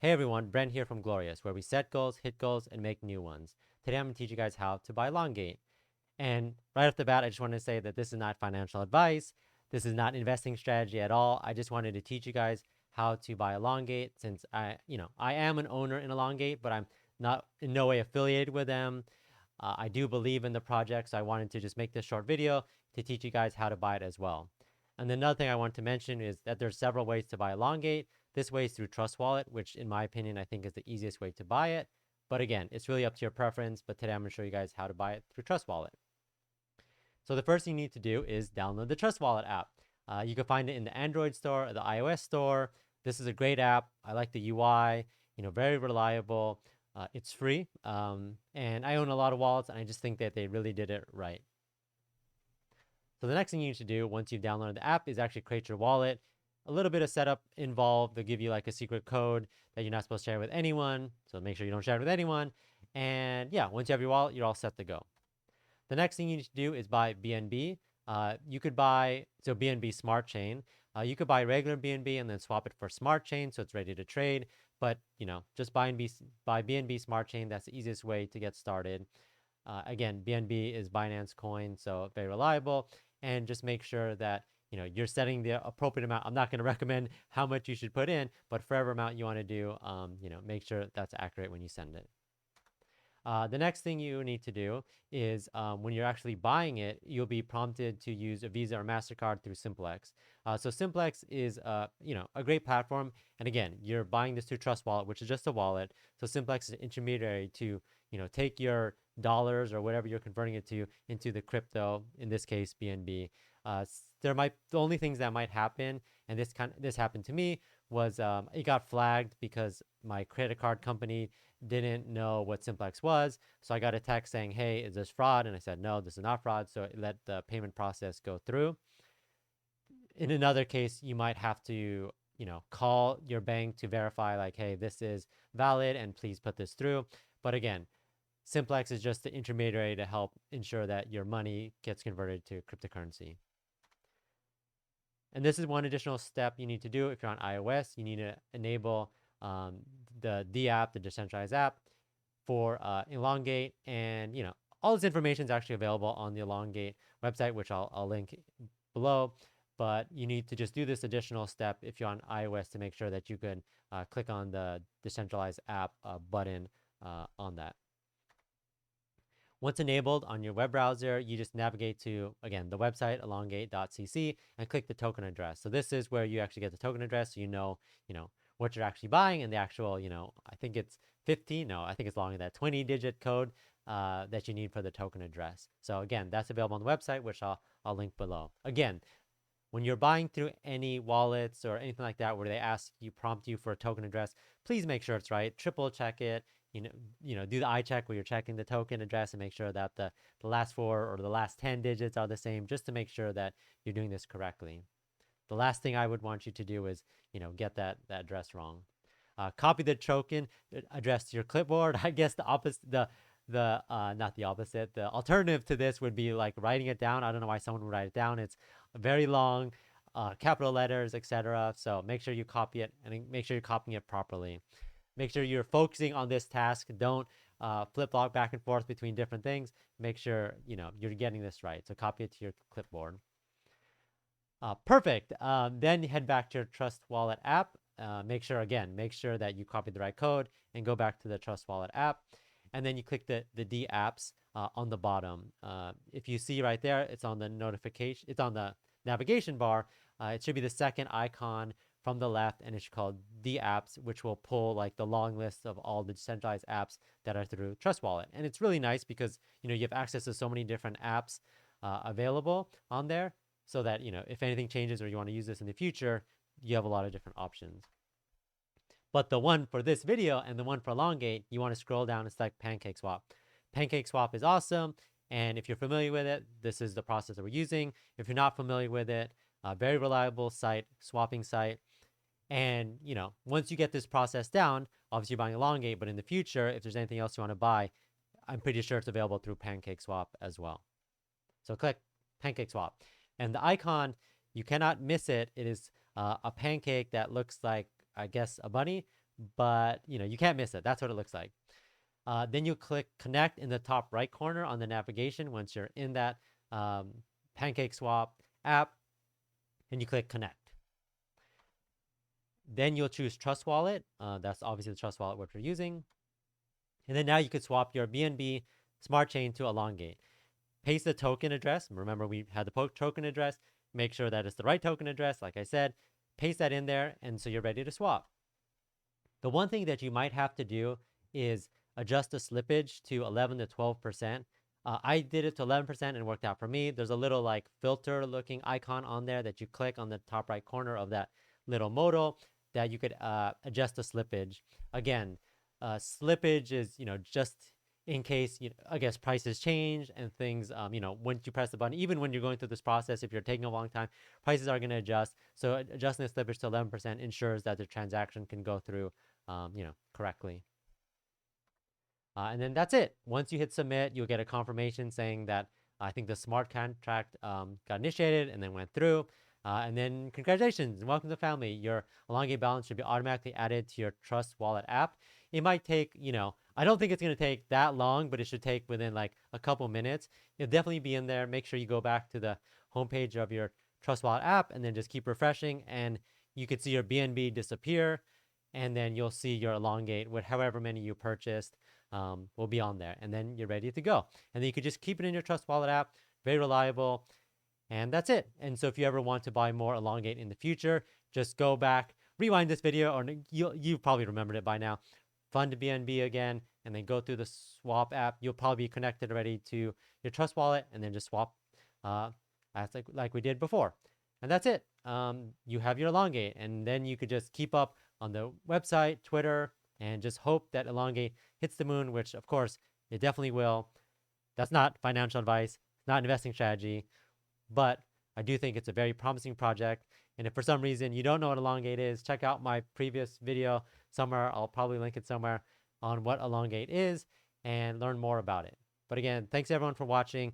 Hey everyone, Brent here from Goalorious, where we set goals, hit goals, and make new ones. Today I'm going to teach you guys how to buy Elongate. And right off the bat, I just want to say that this is not financial advice. This is not investing strategy at all. I just wanted to teach you guys how to buy Elongate, since I am an owner in Elongate, but I'm not in no way affiliated with them. I do believe in the project, so I wanted to just make this short video to teach you guys how to buy it as well. And another thing I want to mention is that there's several ways to buy Elongate. This way is through TrustWallet, which in my opinion, I think is the easiest way to buy it. But again, it's really up to your preference. But today I'm going to show you guys how to buy it through TrustWallet. So the first thing you need to do is download the TrustWallet app. You can find it in the Android store or the iOS store. This is a great app. I like the UI, very reliable. It's free. And I own a lot of wallets, and I just think that they really did it right. So the next thing you need to do once you've downloaded the app is actually create your wallet. A little bit of setup involved. They'll give you like a secret code that you're not supposed to share with anyone. So make sure you don't share it with anyone. And yeah, once you have your wallet, you're all set to go. The next thing you need to do is buy BNB. You could buy, so BNB Smart Chain. You could buy regular BNB and then swap it for Smart Chain so it's ready to trade. But, just buy BNB Smart Chain. That's the easiest way to get started. Again, BNB is Binance coin, so very reliable. And just make sure that you're setting the appropriate amount. I'm not going to recommend how much you should put in, but for every amount you want to do, make sure that's accurate when you send it. The next thing you need to do is when you're actually buying it, you'll be prompted to use a Visa or MasterCard through Simplex. So Simplex is a great platform. And again, you're buying this through TrustWallet, which is just a wallet. So Simplex is an intermediary to take your dollars or whatever you're converting it to into the crypto, in this case BNB. The only things that might happen, and this happened to me, was it got flagged because my credit card company didn't know what Simplex was. So I got a text saying, hey, is this fraud? And I said, no, this is not fraud. So it let the payment process go through. In another case, you might have to call your bank to verify, like, hey, this is valid and please put this through. But again, Simplex is just the intermediary to help ensure that your money gets converted to cryptocurrency. And this is one additional step you need to do. If you're on iOS, you need to enable the app, the Decentralized App, for Elongate. And all this information is actually available on the Elongate website, which I'll link below. But you need to just do this additional step if you're on iOS to make sure that you can click on the Decentralized App button on that. Once enabled on your web browser, you just navigate to, again, the website, elongate.cc, and click the token address. So this is where you actually get the token address, so you know what you're actually buying, and the actual, I think it's 15, no, I think it's longer than that, 20-digit code that you need for the token address. So again, that's available on the website, which I'll link below. Again, when you're buying through any wallets or anything like that where they prompt you for a token address, please make sure it's right. Triple check it. Do the eye check where you're checking the token address and make sure that the last 4 or the last 10 digits are the same, just to make sure that you're doing this correctly. The last thing I would want you to do is, get that address wrong. Copy the token address to your clipboard. I guess the opposite, not the opposite, the alternative to this would be like writing it down. I don't know why someone would write it down. It's very long, capital letters, etc. So make sure you copy it, and make sure you're copying it properly. Make sure you're focusing on this task. Don't flip-flop back and forth between different things. Make sure you're getting this right. So copy it to your clipboard. Perfect. Then head back to your TrustWallet app. Make sure that you copy the right code and go back to the TrustWallet app. And then you click the D apps on the bottom. If you see right there, it's on the notification. It's on the navigation bar. It should be the second icon from the left, and it's called the apps, which will pull like the long list of all the decentralized apps that are through TrustWallet. And it's really nice because you have access to so many different apps available on there, so that if anything changes or you want to use this in the future, you have a lot of different options. But the one for this video and the one for Elongate, you want to scroll down and select Pancakeswap. Pancakeswap is awesome, and if you're familiar with it, this is the process that we're using. If you're not familiar with it, very reliable site, swapping site. And once you get this process down, obviously you're buying Elongate, but in the future, if there's anything else you want to buy, I'm pretty sure it's available through Pancakeswap as well. So click Pancakeswap. And the icon, you cannot miss it. It is a pancake that looks like, I guess, a bunny but you can't miss it. That's what it looks like. Then you click connect in the top right corner on the navigation once you're in that Pancakeswap app, and you click connect. Then you'll choose TrustWallet. That's obviously the TrustWallet what you're using. And then now you could swap your BNB smart chain to Elongate. Paste the token address. Remember, we had the token address. Make sure that it's the right token address. Like I said, paste that in there, and so you're ready to swap. The one thing that you might have to do is adjust the slippage to 11 to 12%. I did it to 11% and it worked out for me. There's a little like filter looking icon on there that you click on the top right corner of that little modal that you could adjust the slippage. Again, slippage is, just in case, I guess prices change and things, once you press the button, even when you're going through this process, if you're taking a long time, prices are going to adjust. So adjusting the slippage to 11% ensures that the transaction can go through, correctly. And then that's it. Once you hit submit, you'll get a confirmation saying that I think the smart contract got initiated and then went through. And then congratulations and welcome to the family. Your Elongate balance should be automatically added to your TrustWallet app. It might take, I don't think it's going to take that long, but it should take within like a couple minutes. It'll definitely be in there. Make sure you go back to the homepage of your TrustWallet app and then just keep refreshing. And you could see your BNB disappear. And then you'll see your Elongate with however many you purchased will be on there. And then you're ready to go. And then you could just keep it in your TrustWallet app. Very reliable. And that's it. And so if you ever want to buy more Elongate in the future, just go back, rewind this video, or you probably remembered it by now. Fund BNB again, and then go through the swap app. You'll probably be connected already to your Trust Wallet, and then just swap as like we did before. And that's it. You have your Elongate, and then you could just keep up on the website, Twitter, and just hope that Elongate hits the moon, which of course it definitely will. That's not financial advice, not an investing strategy, but I do think it's a very promising project. And if for some reason you don't know what Elongate is, check out my previous video somewhere. I'll probably link it somewhere on what Elongate is and learn more about it. But again, thanks everyone for watching.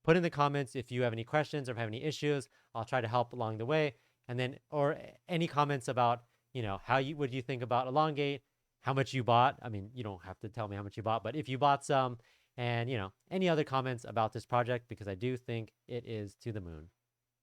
Put in the comments if you have any questions or have any issues. I'll try to help along the way. And then, or any comments about, what do you think about Elongate, how much you bought. I mean, you don't have to tell me how much you bought, but if you bought some, and any other comments about this project, because I do think it is to the moon.